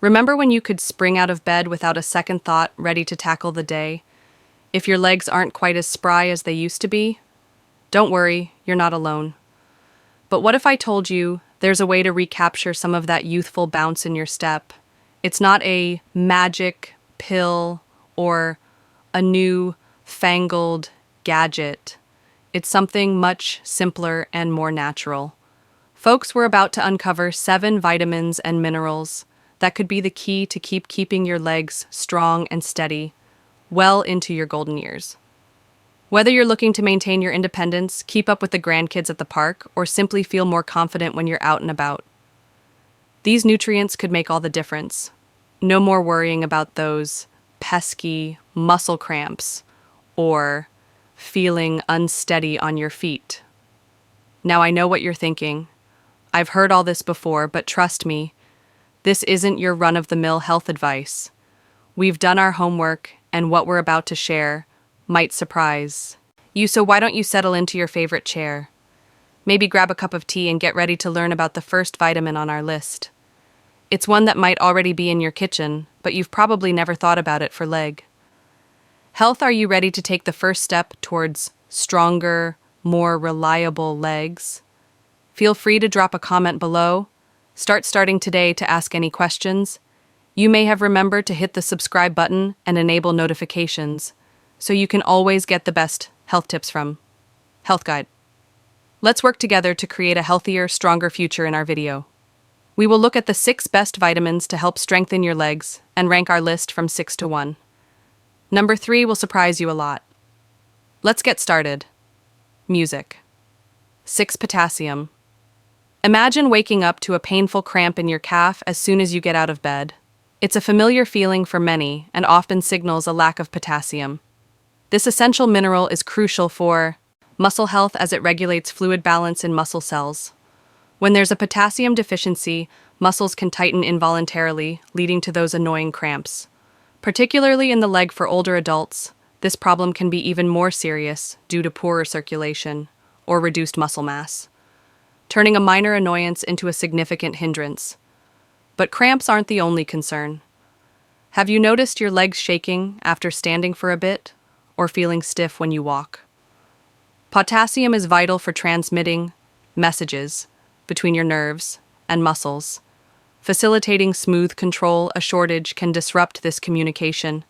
Remember when you could spring out of bed without a second thought, ready to tackle the day? If your legs aren't quite as spry as they used to be, don't worry, you're not alone. But what if I told you there's a way to recapture some of that youthful bounce in your step? It's not a magic pill or a new fangled gadget. It's something much simpler and more natural. Folks, we're about to uncover 7 vitamins and minerals that could be the key to keeping your legs strong and steady well into your golden years. Whether you're looking to maintain your independence, keep up with the grandkids at the park, or simply feel more confident when you're out and about, these nutrients could make all the difference. No more worrying about those pesky muscle cramps or feeling unsteady on your feet. Now, I know what you're thinking. I've heard all this before, but trust me, this isn't your run-of-the-mill health advice. We've done our homework, and what we're about to share might surprise you, so why don't you settle into your favorite chair? Maybe grab a cup of tea and get ready to learn about the first vitamin on our list. It's one that might already be in your kitchen, but you've probably never thought about it for leg health. Are you ready to take the first step towards stronger, more reliable legs? Feel free to drop a comment below. Starting today to ask any questions. You may have remembered to hit the subscribe button and enable notifications, so you can always get the best health tips from Health Guide. Let's work together to create a healthier, stronger future in our video. We will look at the 6 best vitamins to help strengthen your legs and rank our list from 6 to 1. Number 3 will surprise you a lot. Let's get started. Music. 6. Potassium. Imagine waking up to a painful cramp in your calf as soon as you get out of bed. It's a familiar feeling for many and often signals a lack of potassium. This essential mineral is crucial for muscle health as it regulates fluid balance in muscle cells. When there's a potassium deficiency, muscles can tighten involuntarily, leading to those annoying cramps. Particularly in the leg for older adults, this problem can be even more serious due to poorer circulation or reduced muscle mass, turning a minor annoyance into a significant hindrance. But cramps aren't the only concern. Have you noticed your legs shaking after standing for a bit, or feeling stiff when you walk? Potassium is vital for transmitting messages between your nerves and muscles. Facilitating smooth control, a shortage can disrupt this communication,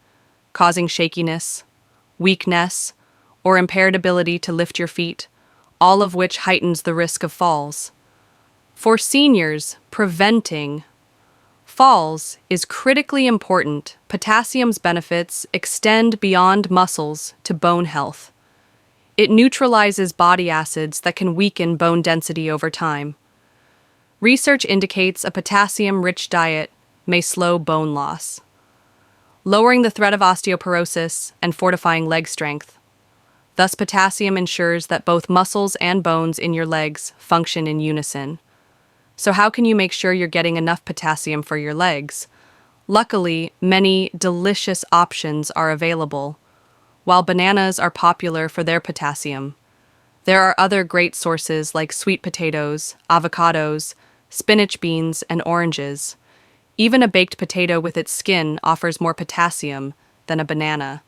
causing shakiness, weakness, or impaired ability to lift your feet, all of which heightens the risk of falls. For seniors, preventing falls is critically important. Potassium's benefits extend beyond muscles to bone health. It neutralizes body acids that can weaken bone density over time. Research indicates a potassium-rich diet may slow bone loss, lowering the threat of osteoporosis and fortifying leg strength. Thus, potassium ensures that both muscles and bones in your legs function in unison. So how can you make sure you're getting enough potassium for your legs? Luckily, many delicious options are available. While bananas are popular for their potassium, there are other great sources like sweet potatoes, avocados, spinach beans, and oranges. Even a baked potato with its skin offers more potassium than a banana.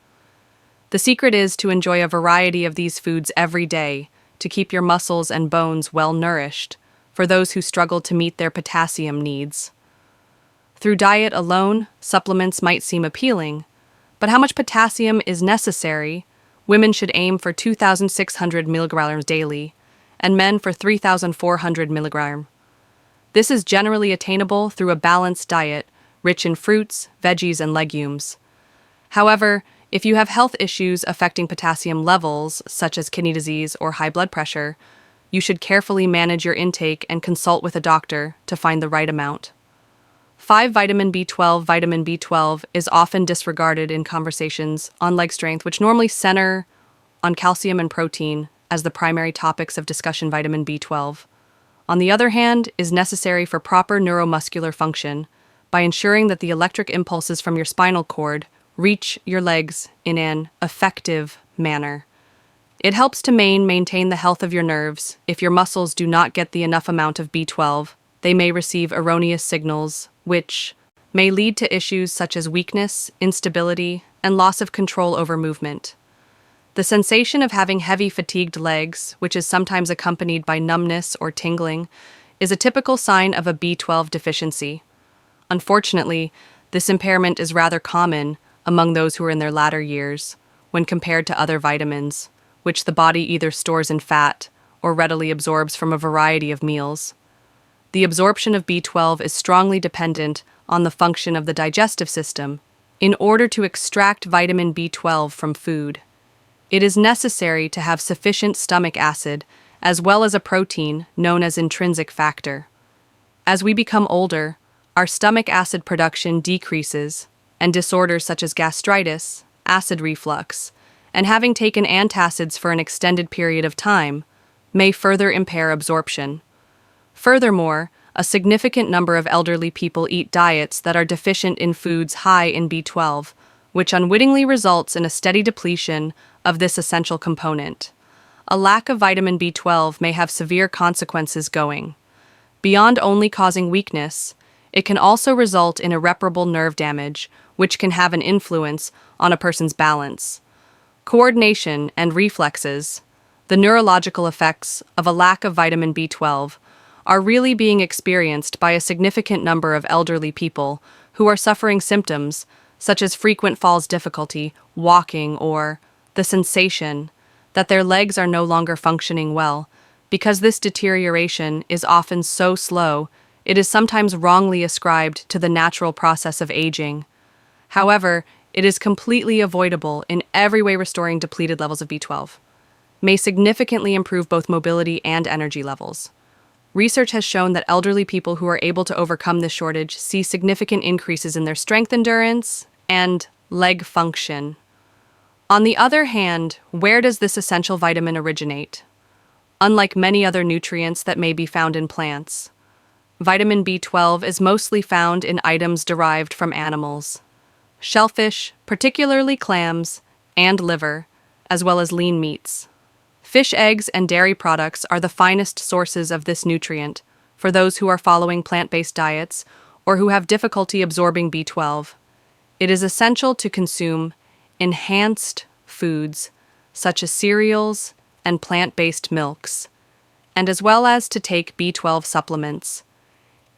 The secret is to enjoy a variety of these foods every day to keep your muscles and bones well nourished for those who struggle to meet their potassium needs. Through diet alone, supplements might seem appealing, but how much potassium is necessary? Women should aim for 2,600 milligrams daily, and men for 3,400 milligrams. This is generally attainable through a balanced diet, rich in fruits, veggies, and legumes. However, if you have health issues affecting potassium levels, such as kidney disease or high blood pressure, you should carefully manage your intake and consult with a doctor to find the right amount. 5. Vitamin B12. Vitamin B12 is often disregarded in conversations on leg strength, which normally center on calcium and protein as the primary topics of discussion. Vitamin B12, on the other hand, is necessary for proper neuromuscular function by ensuring that the electric impulses from your spinal cord reach your legs in an effective manner. It helps to maintain the health of your nerves. If your muscles do not get the enough amount of B12, they may receive erroneous signals, which may lead to issues such as weakness, instability, and loss of control over movement. The sensation of having heavy, fatigued legs, which is sometimes accompanied by numbness or tingling, is a typical sign of a B12 deficiency. Unfortunately, this impairment is rather common among those who are in their latter years when compared to other vitamins, which the body either stores in fat or readily absorbs from a variety of meals. The absorption of B12 is strongly dependent on the function of the digestive system in order to extract vitamin B12 from food. It is necessary to have sufficient stomach acid as well as a protein known as intrinsic factor. As we become older, our stomach acid production decreases, and disorders such as gastritis, acid reflux, and having taken antacids for an extended period of time may further impair absorption. Furthermore, a significant number of elderly people eat diets that are deficient in foods high in B12, which unwittingly results in a steady depletion of this essential component. A lack of vitamin B12 may have severe consequences going. Beyond only causing weakness, it can also result in irreparable nerve damage, which can have an influence on a person's balance, coordination, and reflexes. The neurological effects of a lack of vitamin B12 are really being experienced by a significant number of elderly people who are suffering symptoms such as frequent falls difficulty, walking, or the sensation that their legs are no longer functioning well. Because this deterioration is often so slow, it is sometimes wrongly ascribed to the natural process of aging. However, it is completely avoidable in every way. Restoring depleted levels of B12 may significantly improve both mobility and energy levels. Research has shown that elderly people who are able to overcome this shortage see significant increases in their strength endurance and leg function. On the other hand, where does this essential vitamin originate? Unlike many other nutrients that may be found in plants, vitamin B12 is mostly found in items derived from animals. Shellfish, particularly clams, and liver, as well as lean meats. Fish eggs and dairy products are the finest sources of this nutrient for those who are following plant-based diets or who have difficulty absorbing B12. It is essential to consume enhanced foods such as cereals and plant-based milks, and as well as to take B12 supplements.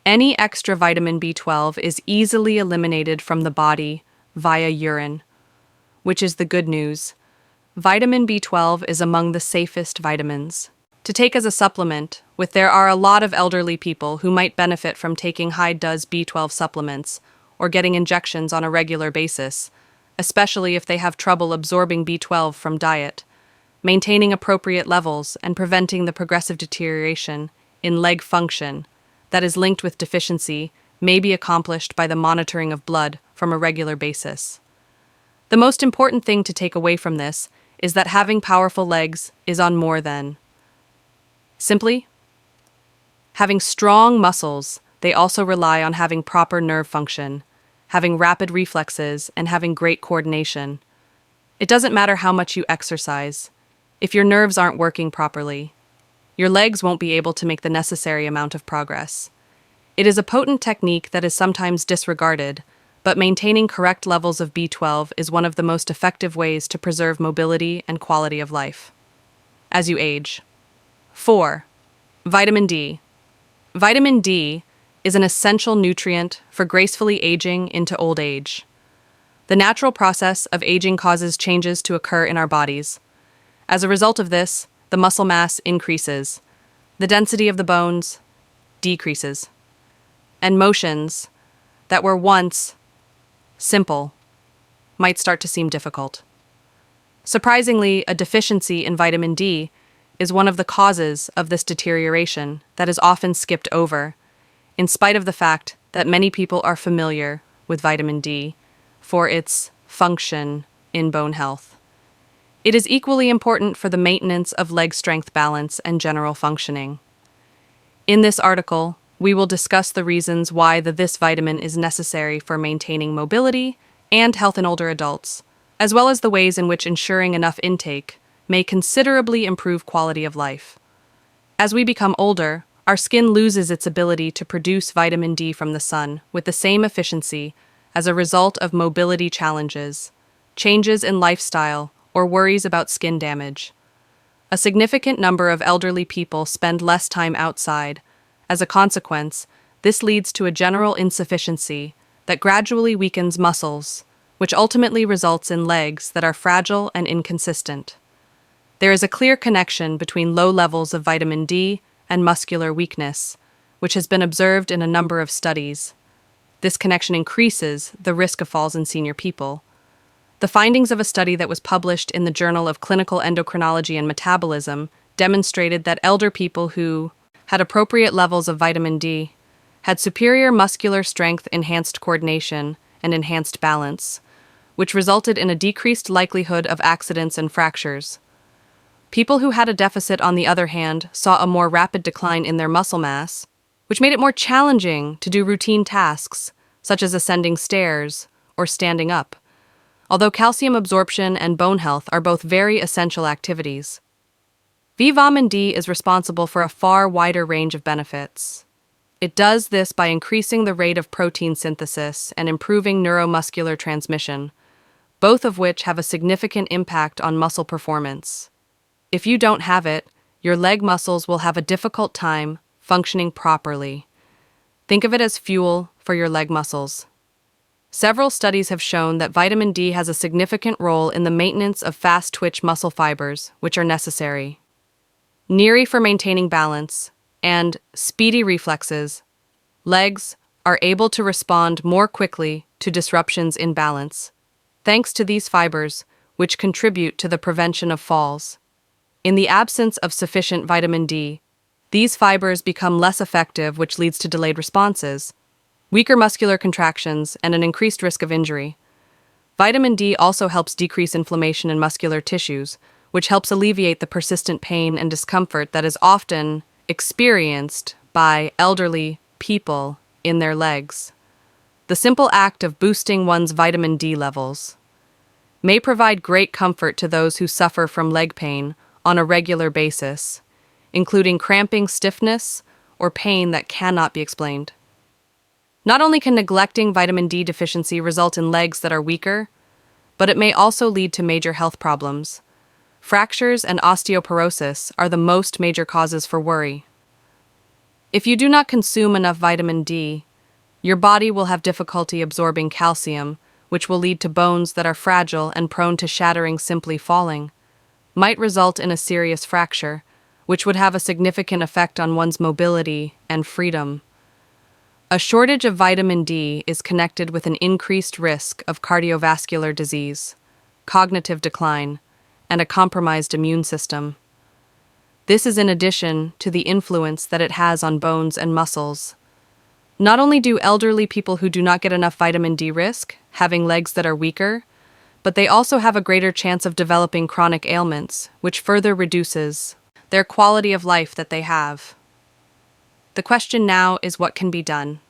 Any extra vitamin B12 is easily eliminated from the body via urine, which is the good news. Vitamin B12 is among the safest vitamins to take as a supplement, there are a lot of elderly people who might benefit from taking high-dose B12 supplements or getting injections on a regular basis, especially if they have trouble absorbing B12 from diet. Maintaining appropriate levels and preventing the progressive deterioration in leg function that is linked with deficiency may be accomplished by the monitoring of blood from a regular basis. The most important thing to take away from this is that having powerful legs is on more than simply having strong muscles. They also rely on having proper nerve function, having rapid reflexes, and having great coordination. It doesn't matter how much you exercise. If your nerves aren't working properly, your legs won't be able to make the necessary amount of progress. It is a potent technique that is sometimes disregarded, but maintaining correct levels of B12 is one of the most effective ways to preserve mobility and quality of life as you age. 4. Vitamin D. Vitamin D is an essential nutrient for gracefully aging into old age. The natural process of aging causes changes to occur in our bodies. As a result of this, the muscle mass increases, the density of the bones decreases, and motions that were once simple might start to seem difficult. Surprisingly, a deficiency in vitamin D is one of the causes of this deterioration that is often skipped over, in spite of the fact that many people are familiar with vitamin D for its function in bone health. It is equally important for the maintenance of leg strength, balance, and general functioning. In this article, we will discuss the reasons why this vitamin is necessary for maintaining mobility and health in older adults, as well as the ways in which ensuring enough intake may considerably improve quality of life. As we become older, Our skin loses its ability to produce vitamin D from the sun with the same efficiency as a result of mobility challenges, changes in lifestyle, or worries about skin damage. A significant number of elderly people spend less time outside. As a consequence, this leads to a general insufficiency that gradually weakens muscles, which ultimately results in legs that are fragile and inconsistent. There is a clear connection between low levels of vitamin D and muscular weakness, which has been observed in a number of studies. This connection increases the risk of falls in senior people. The findings of a study that was published in the Journal of Clinical Endocrinology and Metabolism demonstrated that elder people who had appropriate levels of vitamin D had superior muscular strength, enhanced coordination, and enhanced balance, which resulted in a decreased likelihood of accidents and fractures. People who had a deficit, on the other hand, saw a more rapid decline in their muscle mass, which made it more challenging to do routine tasks, such as ascending stairs or standing up. Although calcium absorption and bone health are both very essential activities, vitamin D is responsible for a far wider range of benefits. It does this by increasing the rate of protein synthesis and improving neuromuscular transmission, both of which have a significant impact on muscle performance. If you don't have it, your leg muscles will have a difficult time functioning properly. Think of it as fuel for your leg muscles. Several studies have shown that vitamin D has a significant role in the maintenance of fast-twitch muscle fibers, which are necessary. For maintaining balance, and speedy reflexes. Legs are able to respond more quickly to disruptions in balance, thanks to these fibers, which contribute to the prevention of falls. In the absence of sufficient vitamin D, these fibers become less effective, which leads to delayed responses, weaker muscular contractions, and an increased risk of injury. Vitamin D also helps decrease inflammation in muscular tissues, which helps alleviate the persistent pain and discomfort that is often experienced by elderly people in their legs. The simple act of boosting one's vitamin D levels may provide great comfort to those who suffer from leg pain on a regular basis, including cramping, stiffness, or pain that cannot be explained. Not only can neglecting vitamin D deficiency result in legs that are weaker, but it may also lead to major health problems. Fractures and osteoporosis are the most major causes for worry. If you do not consume enough vitamin D, your body will have difficulty absorbing calcium, which will lead to bones that are fragile and prone to shattering simply falling, might result in a serious fracture, which would have a significant effect on one's mobility and freedom. A shortage of vitamin D is connected with an increased risk of cardiovascular disease, cognitive decline, and a compromised immune system. This is in addition to the influence that it has on bones and muscles. Not only do elderly people who do not get enough vitamin D risk having legs that are weaker, but they also have a greater chance of developing chronic ailments, which further reduces their quality of life that they have. The question now is what can be done.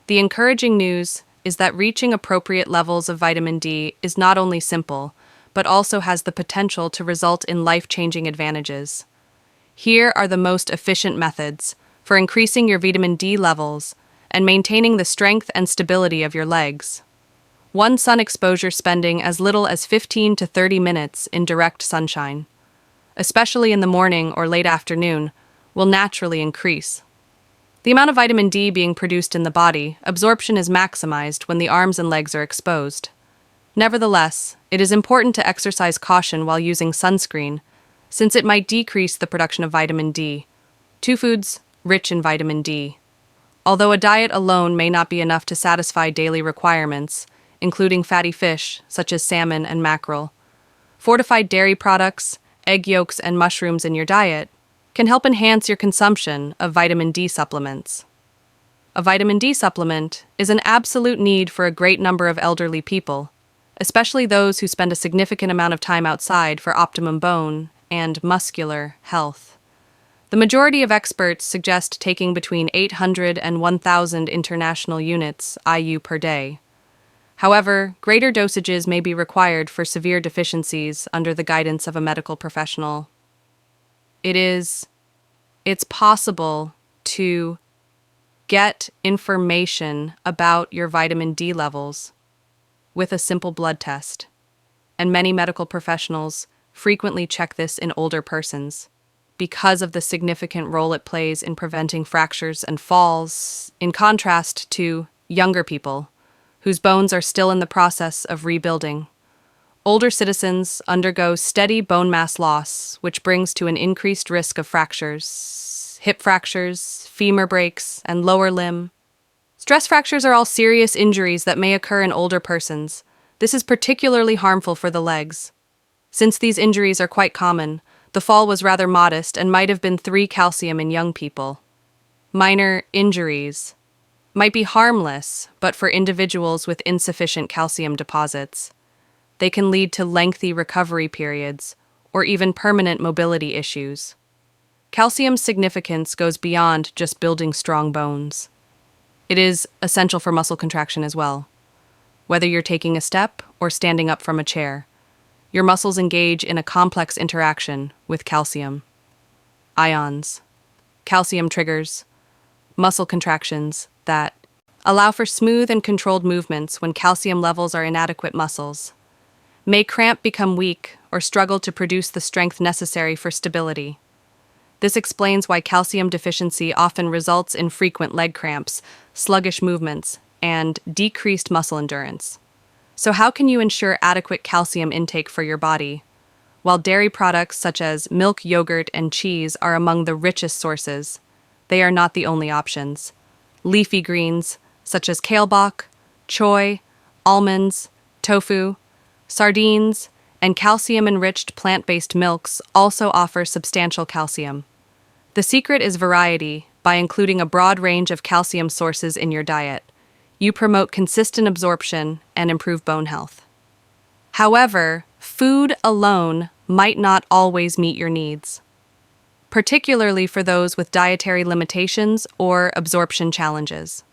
The encouraging news is that reaching appropriate levels of vitamin D is not only simple, but also has the potential to result in life-changing advantages. Here are the most efficient methods for increasing your vitamin D levels and maintaining the strength and stability of your legs. 1. Sun exposure. Spending as little as 15 to 30 minutes in direct sunshine, especially in the morning or late afternoon, will naturally increase the amount of vitamin D being produced in the body. Absorption is maximized when the arms and legs are exposed. Nevertheless, it is important to exercise caution while using sunscreen, since it might decrease the production of vitamin D. 2. Foods rich in vitamin D. Although a diet alone may not be enough to satisfy daily requirements, including fatty fish such as salmon and mackerel, fortified dairy products, egg yolks, and mushrooms in your diet can help enhance your consumption of vitamin D supplements. A vitamin D supplement is an absolute need for a great number of elderly people, especially those who spend a significant amount of time outside for optimum bone and muscular health. The majority of experts suggest taking between 800 and 1,000 international units IU per day. However, greater dosages may be required for severe deficiencies under the guidance of a medical professional. It's possible to get information about your vitamin D levels with a simple blood test, and many medical professionals frequently check this in older persons because of the significant role it plays in preventing fractures and falls, in contrast to younger people whose bones are still in the process of rebuilding. Older citizens undergo steady bone mass loss, which brings to an increased risk of fractures, hip fractures, femur breaks, and lower limb. Stress fractures are all serious injuries that may occur in older persons. This is particularly harmful for the legs. Since these injuries are quite common, the fall was rather modest and might have been 3 calcium in young people. Minor injuries might be harmless, but for individuals with insufficient calcium deposits, they can lead to lengthy recovery periods or even permanent mobility issues. Calcium's significance goes beyond just building strong bones. It is essential for muscle contraction as well. Whether you're taking a step or standing up from a chair, your muscles engage in a complex interaction with calcium. Ions. Calcium triggers muscle contractions that allow for smooth and controlled movements when calcium levels are inadequate. Muscles may cramp, become weak, or struggle to produce the strength necessary for stability. This explains why calcium deficiency often results in frequent leg cramps, sluggish movements, and decreased muscle endurance. So how can you ensure adequate calcium intake for your body? While dairy products such as milk, yogurt, and cheese are among the richest sources, they are not the only options. Leafy greens such as kale bok, choy, almonds, tofu, sardines, and calcium-enriched plant-based milks also offer substantial calcium. The secret is variety. By including a broad range of calcium sources in your diet, you promote consistent absorption and improve bone health. However, food alone might not always meet your needs, particularly for those with dietary limitations or absorption challenges.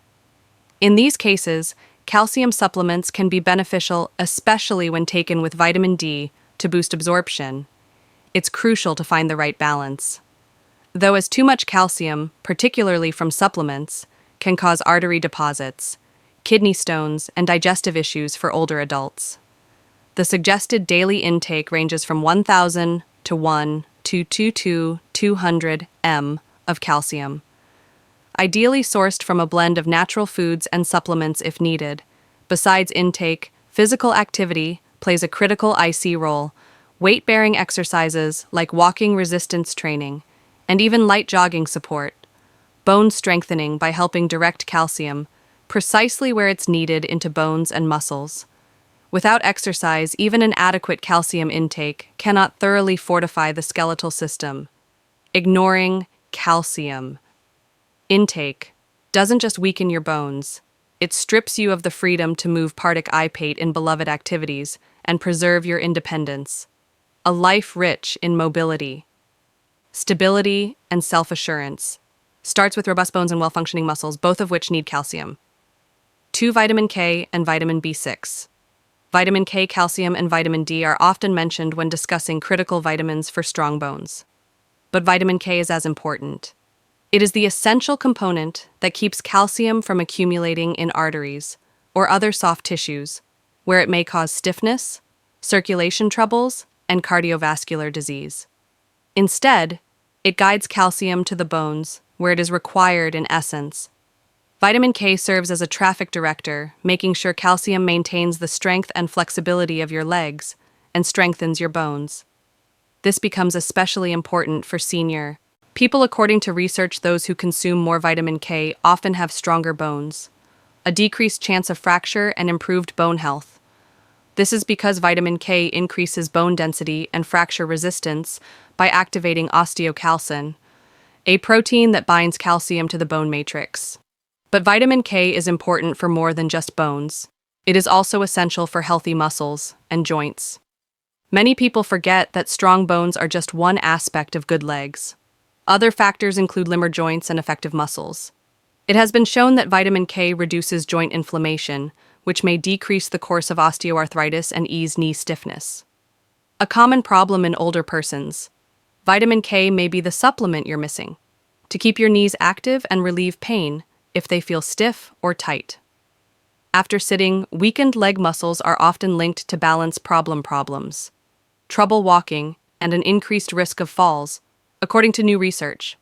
In these cases, calcium supplements can be beneficial, especially when taken with vitamin D to boost absorption. It's crucial to find the right balance. Though as too much calcium, particularly from supplements, can cause artery deposits, kidney stones, and digestive issues for older adults. The suggested daily intake ranges from 1,000 to 1 to 200 m of calcium, ideally sourced from a blend of natural foods and supplements if needed. Besides intake, physical activity plays a critical IC role. Weight-bearing exercises like walking resistance training, and even light jogging support bone strengthening by helping direct calcium precisely where it's needed into bones and muscles. Without exercise, even an adequate calcium intake cannot thoroughly fortify the skeletal system. Ignoring calcium intake doesn't just weaken your bones, it strips you of the freedom to move participate in beloved activities and preserve your independence. A life rich in mobility, stability, and self-assurance starts with robust bones and well-functioning muscles, both of which need calcium. 2. Vitamin K and vitamin B6. Vitamin K, calcium, and vitamin D are often mentioned when discussing critical vitamins for strong bones. But vitamin K is as important. It is the essential component that keeps calcium from accumulating in arteries or other soft tissues, where it may cause stiffness, circulation troubles, and cardiovascular disease. Instead, it guides calcium to the bones, where it is required in essence. Vitamin K serves as a traffic director, making sure calcium maintains the strength and flexibility of your legs and strengthens your bones. This becomes especially important for senior people. According to research, those who consume more vitamin K often have stronger bones, a decreased chance of fracture, and improved bone health. This is because vitamin K increases bone density and fracture resistance by activating osteocalcin, a protein that binds calcium to the bone matrix. But vitamin K is important for more than just bones. It is also essential for healthy muscles and joints. Many people forget that strong bones are just one aspect of good legs. Other factors include limber joints and effective muscles. It has been shown that vitamin K reduces joint inflammation, which may decrease the course of osteoarthritis and ease knee stiffness. A common problem in older persons. Vitamin K may be the supplement you're missing. to keep your knees active and relieve pain if they feel stiff or tight. After sitting, weakened leg muscles are often linked to balance problems, trouble walking, and an increased risk of falls, according to new research.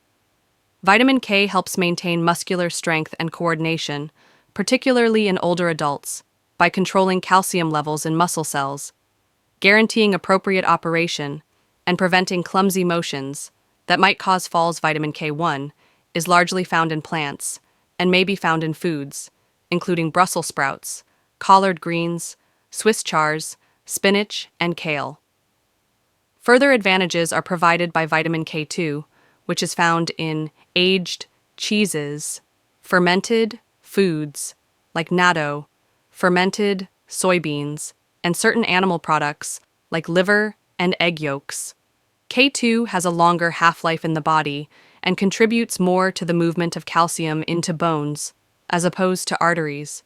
Vitamin K helps maintain muscular strength and coordination, particularly in older adults, by controlling calcium levels in muscle cells, guaranteeing appropriate operation, and preventing clumsy motions that might cause falls. Vitamin K1 is largely found in plants and may be found in foods, including Brussels sprouts, collard greens, Swiss chars, spinach, and kale. Further advantages are provided by vitamin K2, which is found in aged cheeses, fermented foods like natto, fermented soybeans, and certain animal products like liver and egg yolks. K2 has a longer half-life in the body and contributes more to the movement of calcium into bones, as opposed to arteries.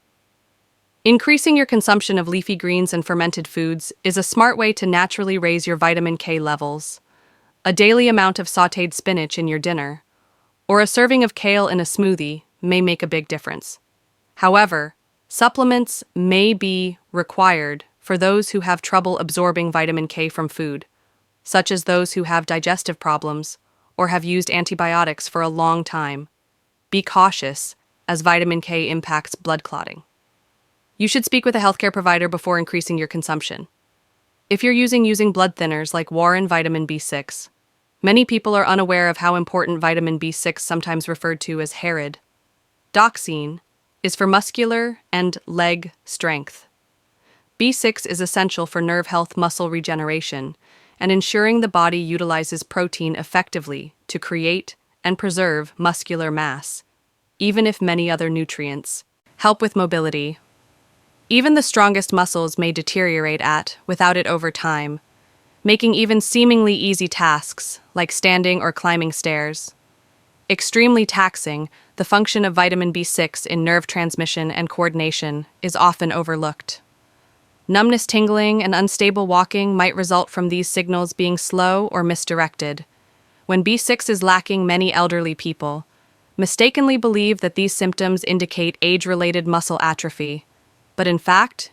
Increasing your consumption of leafy greens and fermented foods is a smart way to naturally raise your vitamin K levels. A daily amount of sautéed spinach in your dinner, or a serving of kale in a smoothie, may make a big difference. However, supplements may be required for those who have trouble absorbing vitamin K from food, such as those who have digestive problems or have used antibiotics for a long time. Be cautious, as vitamin K impacts blood clotting. You should speak with a healthcare provider before increasing your consumption. If you're using blood thinners like Warren vitamin B6, many people are unaware of how important vitamin B6, sometimes referred to as HARID, doxine, is for muscular and leg strength. B6 is essential for nerve health, muscle regeneration, and ensuring the body utilizes protein effectively to create and preserve muscular mass, even if many other nutrients help with mobility. Even the strongest muscles may deteriorate without it over time, making even seemingly easy tasks, like standing or climbing stairs, extremely taxing. The function of vitamin B6 in nerve transmission and coordination is often overlooked. Numbness, tingling, and unstable walking might result from these signals being slow or misdirected. When B6 is lacking, many elderly people mistakenly believe that these symptoms indicate age-related muscle atrophy, but in fact,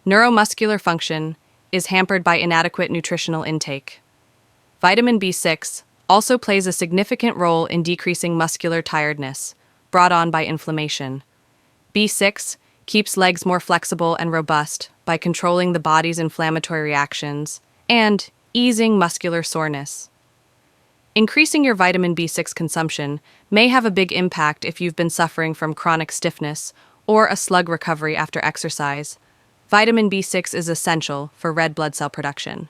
neuromuscular function is hampered by inadequate nutritional intake. Vitamin B6 also plays a significant role in decreasing muscular tiredness brought on by inflammation. B6 keeps legs more flexible and robust by controlling the body's inflammatory reactions and easing muscular soreness. Increasing your vitamin B6 consumption may have a big impact if you've been suffering from chronic stiffness or a slug recovery after exercise. Vitamin B6 is essential for red blood cell production.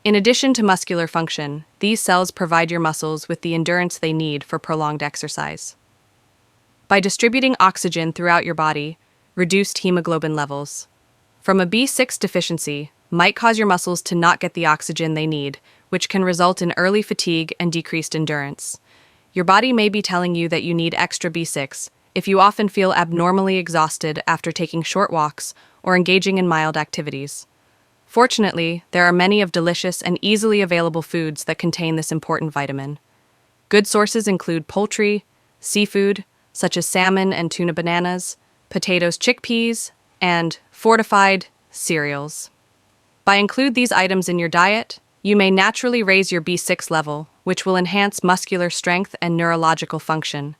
In addition to muscular function, these cells provide your muscles with the endurance they need for prolonged exercise. By distributing oxygen throughout your body, reduced hemoglobin levels from a B6 deficiency might cause your muscles to not get the oxygen they need, which can result in early fatigue and decreased endurance. Your body may be telling you that you need extra B6 if you often feel abnormally exhausted after taking short walks or engaging in mild activities. Fortunately, there are many of delicious and easily available foods that contain this important vitamin. Good sources include poultry, seafood, such as salmon and tuna, bananas, potatoes, chickpeas, and fortified cereals. By include these items in your diet, you may naturally raise your B6 level, which will enhance muscular strength and neurological function.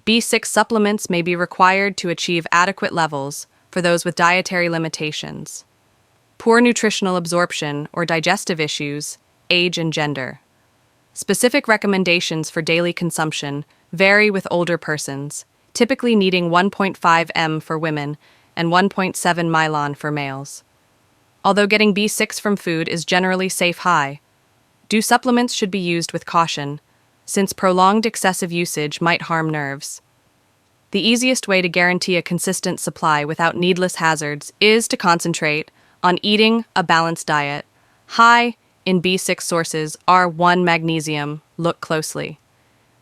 B6 supplements may be required to achieve adequate levels for those with dietary limitations, poor nutritional absorption, or digestive issues, age and gender. Specific recommendations for daily consumption vary with older persons, typically needing 1.5 m for women and 1.7 mylon for males. Although getting B6 from food is generally safe high, supplements should be used with caution, since prolonged excessive usage might harm nerves. The easiest way to guarantee a consistent supply without needless hazards is to concentrate on eating a balanced diet. High in B6 sources are 1. Magnesium. Look closely.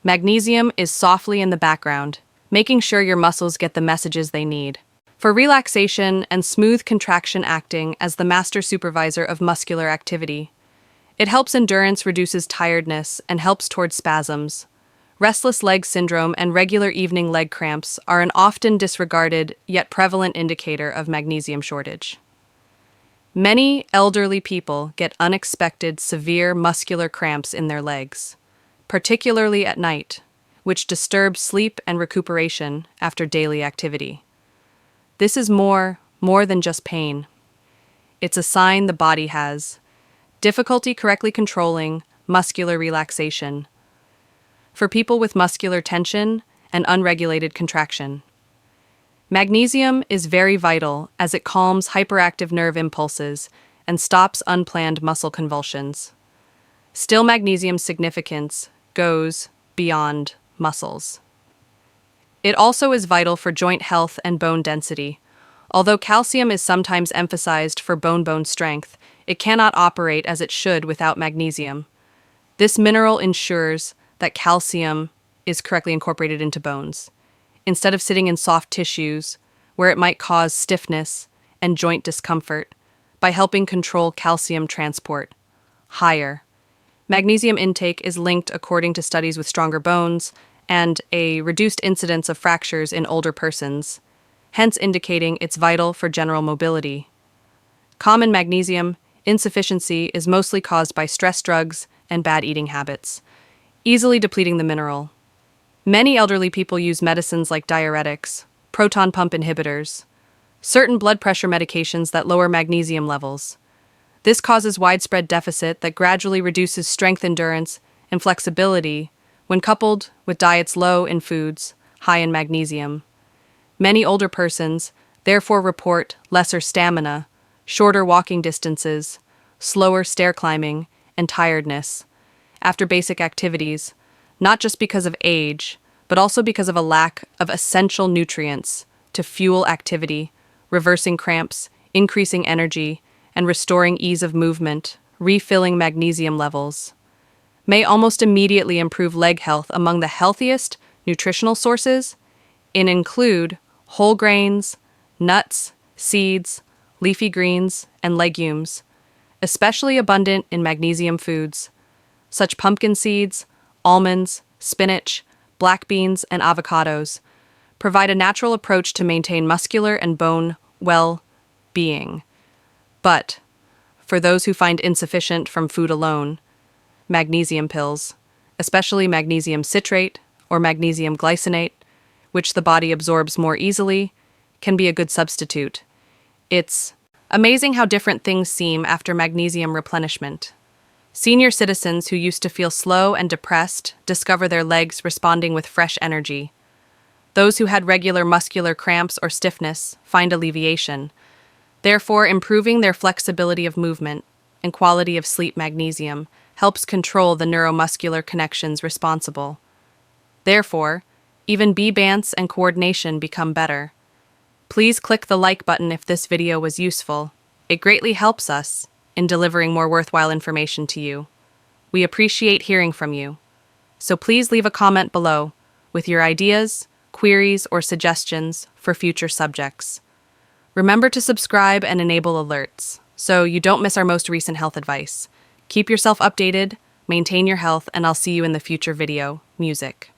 Magnesium is softly in the background, making sure your muscles get the messages they need. For relaxation and smooth contraction, acting as the master supervisor of muscular activity. It helps endurance, reduces tiredness, and helps towards spasms. Restless leg syndrome and regular evening leg cramps are an often disregarded yet prevalent indicator of magnesium shortage. Many elderly people get unexpected severe muscular cramps in their legs, particularly at night, which disturbs sleep and recuperation after daily activity. This is more than just pain. It's a sign the body has difficulty correctly controlling muscular relaxation. For people with muscular tension and unregulated contraction, magnesium is very vital as it calms hyperactive nerve impulses and stops unplanned muscle convulsions. Still, magnesium's significance goes beyond muscles. It also is vital for joint health and bone density. Although calcium is sometimes emphasized for bone strength, it cannot operate as it should without magnesium. This mineral ensures that calcium is correctly incorporated into bones, instead of sitting in soft tissues where it might cause stiffness and joint discomfort, by helping control calcium transport higher. Magnesium intake is linked, according to studies, with stronger bones and a reduced incidence of fractures in older persons, hence indicating it's vital for general mobility. Common magnesium insufficiency is mostly caused by stress drugs and bad eating habits, easily depleting the mineral. Many elderly people use medicines like diuretics, proton pump inhibitors, certain blood pressure medications that lower magnesium levels. This causes widespread deficit that gradually reduces strength, endurance, and flexibility when coupled with diets low in foods high in magnesium. Many older persons therefore report lesser stamina, shorter walking distances, slower stair climbing, and tiredness after basic activities, not just because of age, but also because of a lack of essential nutrients to fuel activity, reversing cramps, increasing energy, and restoring ease of movement. Refilling magnesium levels may almost immediately improve leg health. Among the healthiest nutritional sources include whole grains, nuts, seeds, leafy greens, and legumes, especially abundant in magnesium foods, such pumpkin seeds, almonds, spinach, black beans, and avocados, provide a natural approach to maintain muscular and bone well-being. But for those who find insufficient from food alone, magnesium pills, especially magnesium citrate or magnesium glycinate, which the body absorbs more easily, can be a good substitute. It's amazing how different things seem after magnesium replenishment. Senior citizens who used to feel slow and depressed discover their legs responding with fresh energy. Those who had regular muscular cramps or stiffness find alleviation, therefore improving their flexibility of movement and quality of sleep. Magnesium helps control the neuromuscular connections responsible. Therefore, even balance and coordination become better. Please click the like button if this video was useful. It greatly helps us in delivering more worthwhile information to you. We appreciate hearing from you. So please leave a comment below with your ideas, queries, or suggestions for future subjects. Remember to subscribe and enable alerts so you don't miss our most recent health advice. Keep yourself updated, maintain your health, and I'll see you in the future video. Music.